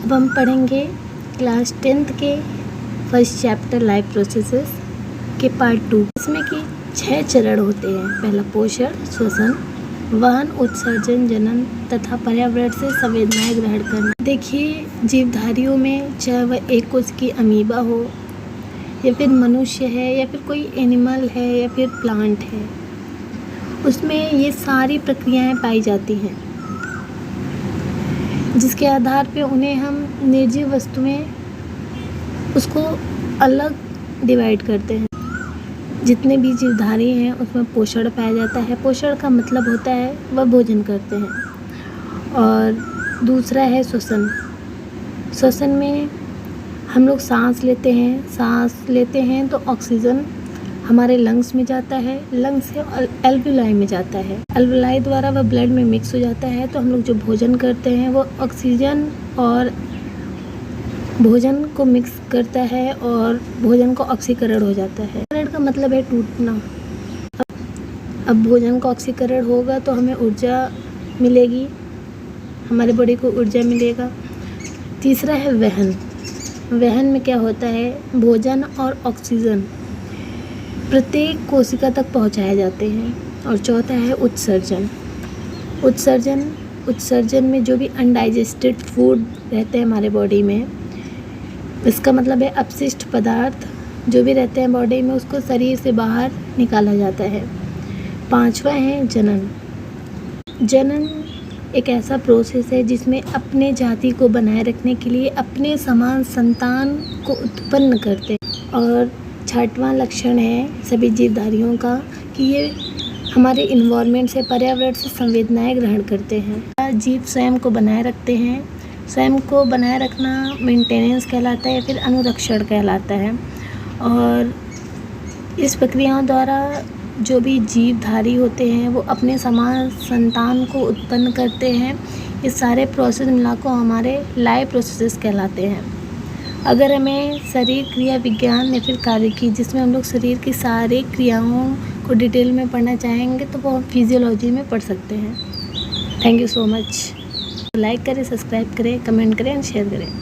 अब हम पढ़ेंगे क्लास 10th के फर्स्ट चैप्टर लाइफ प्रोसेसेस के पार्ट 2। इसमें कि 6 चरण होते हैं। पहला पोषण, श्वसन, वहन, उत्सर्जन, जनन तथा पर्यावरण से संवेदनाएं ग्रहण करना। देखिए, जीवधारियों में चाहे वह एक कोश की अमीबा हो या फिर मनुष्य है या फिर कोई एनिमल है या फिर प्लांट है, उसमें ये सारी प्रक्रियाएं पाई जाती हैं, जिसके आधार पे उन्हें हम निर्जीव वस्तुएं उसको अलग डिवाइड करते हैं। जितने भी जीवधारी हैं उसमें पोषण पाया जाता है। पोषण का मतलब होता है वह भोजन करते हैं। और दूसरा है श्वसन। श्वसन में हम लोग सांस लेते हैं तो ऑक्सीजन हमारे लंग्स में जाता है, लंग्स से एल्वुलाई में जाता है, एल्वुलाई द्वारा वह ब्लड में मिक्स हो जाता है। तो हम लोग जो भोजन करते हैं वो ऑक्सीजन और भोजन को मिक्स करता है और भोजन को ऑक्सीकरण हो जाता है। ऑक्सीकरण का मतलब है टूटना। अब भोजन का ऑक्सीकरण होगा तो हमें ऊर्जा मिलेगी, हमारे बॉडी को ऊर्जा मिलेगा। तीसरा है वहन। वहन में क्या होता है, भोजन और ऑक्सीजन प्रत्येक कोशिका तक पहुंचाए जाते हैं। और चौथा है उत्सर्जन। उत्सर्जन में जो भी अनडाइजेस्टेड फूड रहते हैं हमारे बॉडी में, इसका मतलब है अपशिष्ट पदार्थ जो भी रहते हैं बॉडी में, उसको शरीर से बाहर निकाला जाता है। पांचवा है जनन। जनन एक ऐसा प्रोसेस है जिसमें अपने जाति को बनाए रखने के लिए अपने समान संतान को उत्पन्न करते हैं। और छठवां लक्षण है सभी जीवधारियों का कि ये हमारे इन्वायरमेंट से, पर्यावरण से संवेदनाएं ग्रहण करते हैं। जीव स्वयं को बनाए रखते हैं। स्वयं को बनाए रखना मेंटेनेंस कहलाता है या फिर अनुरक्षण कहलाता है। और इस प्रक्रियाओं द्वारा जो भी जीवधारी होते हैं वो अपने समान संतान को उत्पन्न करते हैं। ये सारे प्रोसेस मिलाकर हमारे लाइफ प्रोसेसेस कहलाते हैं। अगर हमें शरीर क्रिया विज्ञान या फिर कार्य की, जिसमें हम लोग शरीर की सारी क्रियाओं को डिटेल में पढ़ना चाहेंगे तो वो हम फिजियोलॉजी में पढ़ सकते हैं। Thank you so much. Like करें, सब्सक्राइब करें, कमेंट करें एंड शेयर करें।